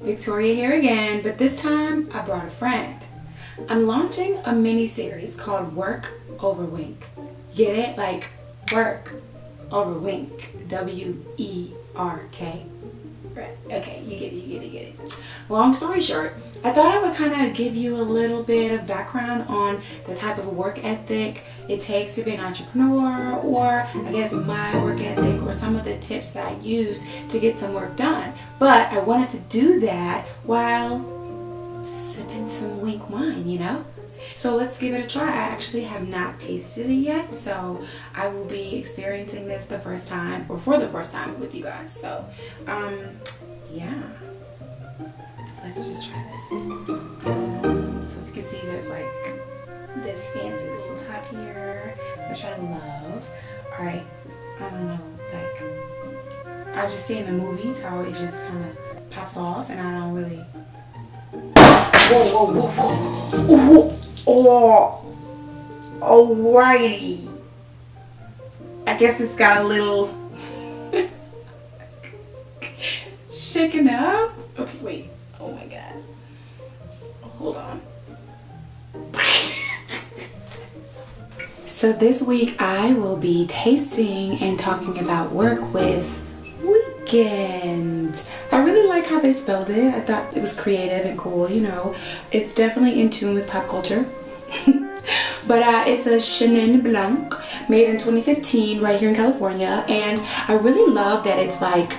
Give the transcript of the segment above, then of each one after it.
Victoria here again, but this time I brought a friend. I'm launching a mini-series called Work over WINC. Get it? Like work over WINC. W-E-R-K. Right. Okay, you get it. Long story short, I thought I would kind of give you a little bit of background on the type of work ethic it takes to be an entrepreneur, or I guess my work ethic, or some of the tips that I use to get some work done. But I wanted to do that while sipping some WINC wine, you know? So let's give it a try. I actually have not tasted it yet, so I will be experiencing this the first time, or for the first time with you guys. So, yeah. Let's just try this. So if you can see, there's like this fancy little top here, which I love. Alright, I don't know, like, I just see in the movies how it just kind of pops off, and I don't really... Whoa. Oh, alrighty. I guess it's got a little shaken up. Okay, wait. Oh my god. Hold on. So this week I will be tasting and talking about work with Weekend. I really like how they spelled it. I thought it was creative and cool, you know. It's definitely in tune with pop culture. But it's a Chenin Blanc made in 2015 right here in California, and I really love that it's like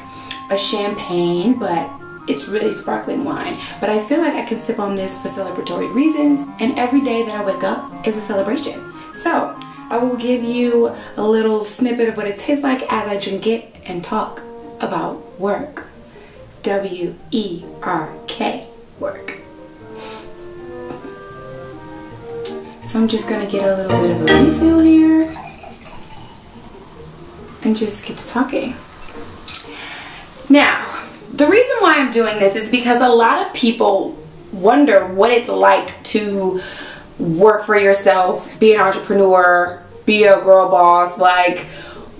a champagne, but it's really sparkling wine. But I feel like I can sip on this for celebratory reasons, and every day that I wake up is a celebration. So I will give you a little snippet of what it tastes like as I drink it and talk about work. W-E-R-K, work. So I'm just gonna get a little bit of a refill here and just get to talking. Now, the reason why I'm doing this is because a lot of people wonder what it's like to work for yourself, be an entrepreneur, be a girl boss. Like,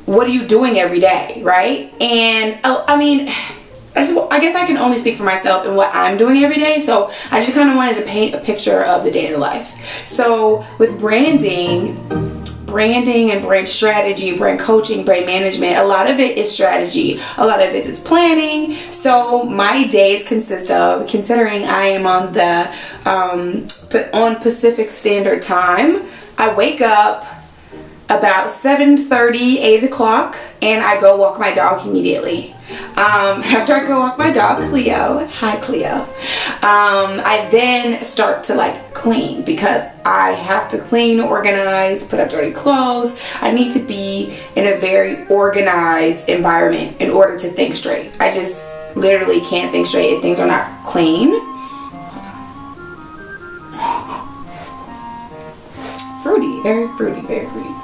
what are you doing every day, right? And I mean, I guess I can only speak for myself and what I'm doing every day. So I just kind of wanted to paint a picture of the day in the life. So with branding and brand strategy, brand coaching, brand management, a lot of it is strategy. A lot of it is planning. So my days consist of, considering I am on the on Pacific Standard Time, I wake up about 7:30, 8 o'clock, and I go walk my dog immediately. After I go walk my dog, Cleo, hi Cleo, I then start to like clean, because I have to clean, organize, put up dirty clothes. I need to be in a very organized environment in order to think straight. I just literally can't think straight if things are not clean. Fruity, very fruity, very fruity.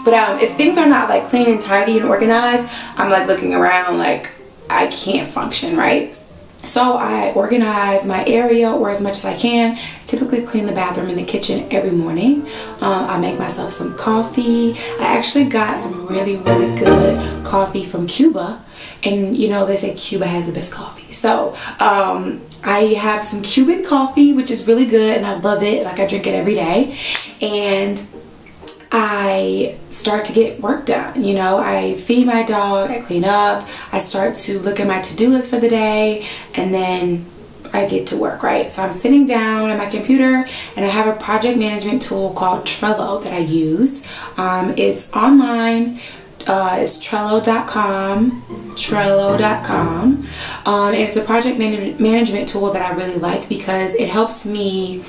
But if things are not like clean and tidy and organized, I'm like looking around like I can't function, right? So I organize my area, or as much as I can. Typically clean the bathroom and the kitchen every morning. I make myself some coffee. I actually got some really good coffee from Cuba, and you know, they say Cuba has the best coffee. So I have some Cuban coffee, which is really good, and I love it. Like, I drink it every day, and I start to get work done. You know, I feed my dog, I clean up, I start to look at my to-do list for the day, and then I get to work, right? So I'm sitting down at my computer, and I have a project management tool called Trello that I use. It's online. It's Trello.com, and it's a project management tool that I really like, because it helps me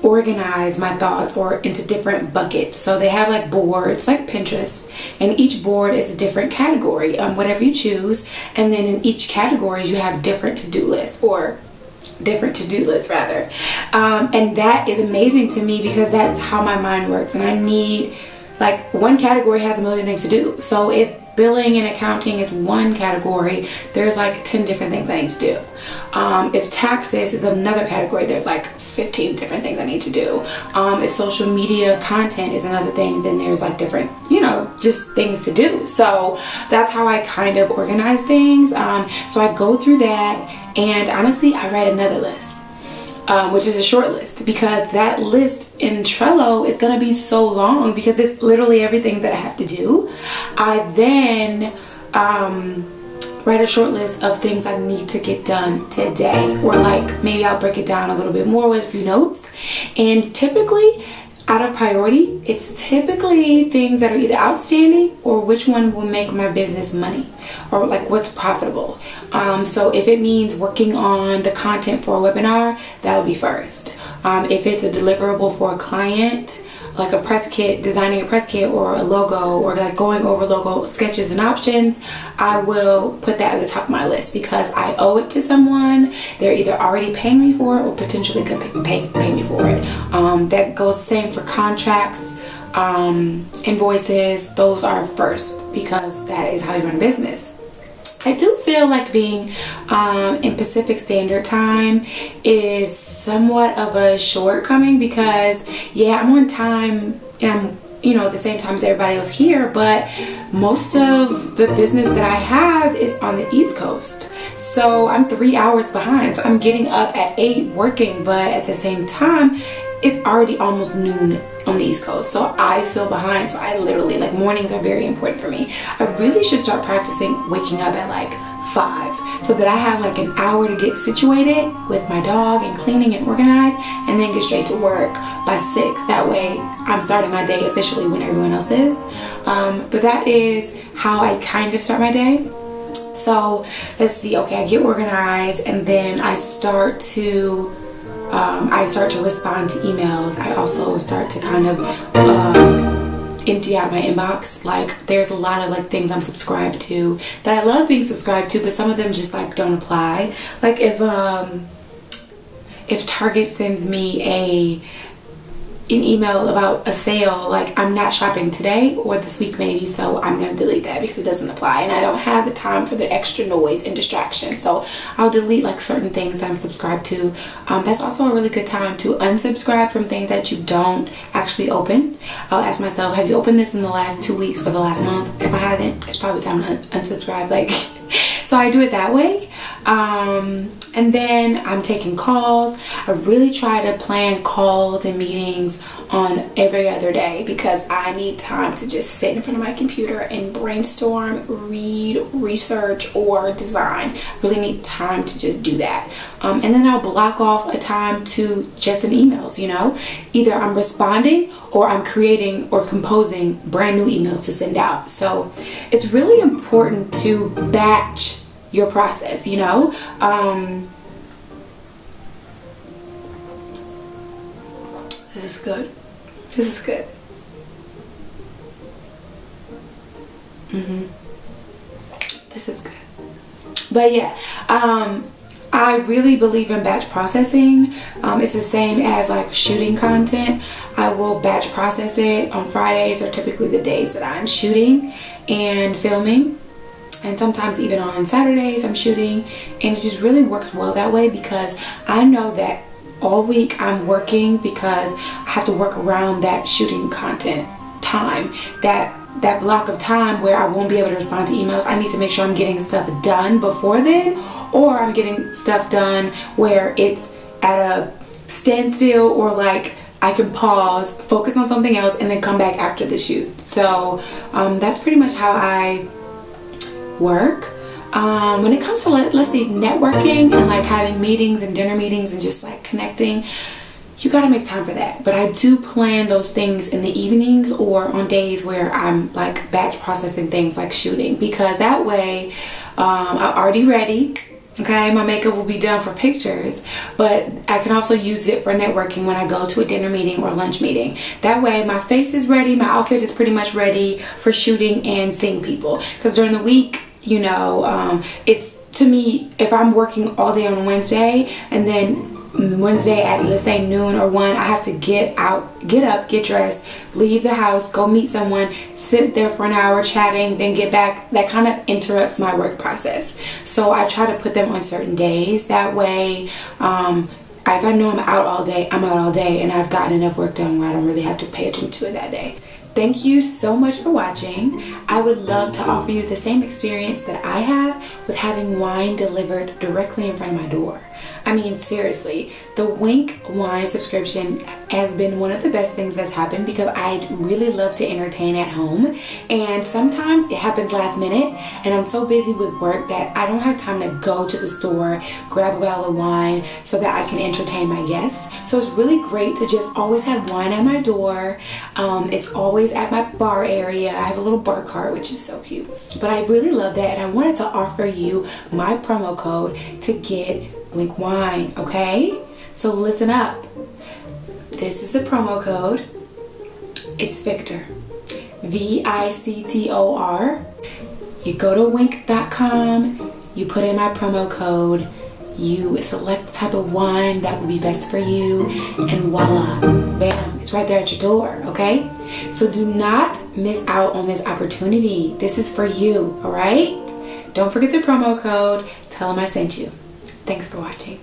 organize my thoughts or into different buckets. So they have like boards like Pinterest, and each board is a different category, whatever you choose, and then in each category you have different to-do lists, or different to-do lists rather, and that is amazing to me, because that's how my mind works, and I need, like, one category has a million things to do. So if billing and accounting is one category, there's like 10 different things I need to do. If taxes is another category, there's like 15 different things I need to do. If social media content is another thing, then there's like different, just things to do. So that's how I kind of organize things. So I go through that, and honestly, I write another list. Which is a short list, because that list in Trello is going to be so long because it's literally everything that I have to do. I then write a short list of things I need to get done today, or like maybe I'll break it down a little bit more with a few notes. And typically, out of priority, it's typically things that are either outstanding or which one will make my business money, or like what's profitable. So if it means working on the content for a webinar, that'll be first. If it's a deliverable for a client, like a press kit, designing a press kit or a logo, or like going over logo sketches and options, I will put that at the top of my list because I owe it to someone. They're either already paying me for it or potentially could pay me for it. That goes same for contracts, invoices. Those are first because that is how you run business. I do feel like being in Pacific Standard Time is somewhat of a shortcoming because, yeah, I'm on time and I'm, at the same time as everybody else here, but most of the business that I have is on the East Coast. So I'm 3 hours behind. So I'm getting up at 8 working, but at the same time, it's already almost noon on the East Coast. So I feel behind. So I literally, like, mornings are very important for me. I really should start practicing waking up at like 5 so that I have like an hour to get situated with my dog and cleaning and organize, and then get straight to work by 6. That way I'm starting my day officially when everyone else is. But that is how I kind of start my day. So let's see. Okay, I get organized, and then I start to respond to emails. I also start to kind of empty out my inbox. Like, there's a lot of like things I'm subscribed to that I love being subscribed to, but some of them just like don't apply. Like if Target sends me an email about a sale, like I'm not shopping today or this week maybe, so I'm gonna delete that because it doesn't apply, and I don't have the time for the extra noise and distraction. So I'll delete like certain things that I'm subscribed to. That's also a really good time to unsubscribe from things that you don't actually open. I'll ask myself, have you opened this in the last 2 weeks for the last month? If I haven't, it's probably time to unsubscribe. Like, so I do it that way. And then I'm taking calls. I really try to plan calls and meetings on every other day because I need time to just sit in front of my computer and brainstorm, read, research, or design. I really need time to just do that. And then I'll block off a time to just in emails, Either I'm responding or I'm creating or composing brand new emails to send out. So it's really important to batch your process, This is good. This is good. This is good. But yeah, I really believe in batch processing. It's the same as like shooting content. I will batch process it on Fridays, or typically the days that I'm shooting and filming. And sometimes even on Saturdays I'm shooting, and it just really works well that way because I know that all week I'm working because I have to work around that shooting content time, that block of time where I won't be able to respond to emails. I need to make sure I'm getting stuff done before then, or I'm getting stuff done where it's at a standstill, or like I can pause, focus on something else, and then come back after the shoot. So that's pretty much how I work. When it comes to let's see, networking and like having meetings and dinner meetings and just like connecting, you got to make time for that. But I do plan those things in the evenings or on days where I'm like batch processing things like shooting, because that way I'm already ready. Okay, my makeup will be done for pictures, but I can also use it for networking when I go to a dinner meeting or lunch meeting. That way my face is ready, my outfit is pretty much ready for shooting and seeing people. Because during the week, it's, to me, if I'm working all day on Wednesday and then Wednesday at, let's say, noon or 1, I have to get up, get dressed, leave the house, go meet someone, sit there for an hour chatting, then get back. That kind of interrupts my work process. So I try to put them on certain days. That way, if I know I'm out all day, I'm out all day, and I've gotten enough work done where I don't really have to pay attention to it that day. Thank you so much for watching. I would love to offer you the same experience that I have with having wine delivered directly in front of my door. I mean, seriously, the WINC wine subscription has been one of the best things that's happened because I really love to entertain at home, and sometimes it happens last minute and I'm so busy with work that I don't have time to go to the store, grab a bottle of wine so that I can entertain my guests. So it's really great to just always have wine at my door. It's always at my bar area. I have a little bar cart, which is so cute. But I really love that, and I wanted to offer you my promo code to get WINC wine, okay? So listen up. This is the promo code. It's Victor. VICTOR. You go to winc.com, you put in my promo code, you select the type of wine that will be best for you, and voila, bam, it's right there at your door, okay? So do not miss out on this opportunity. This is for you, all right? Don't forget the promo code. Tell them I sent you. Thanks for watching.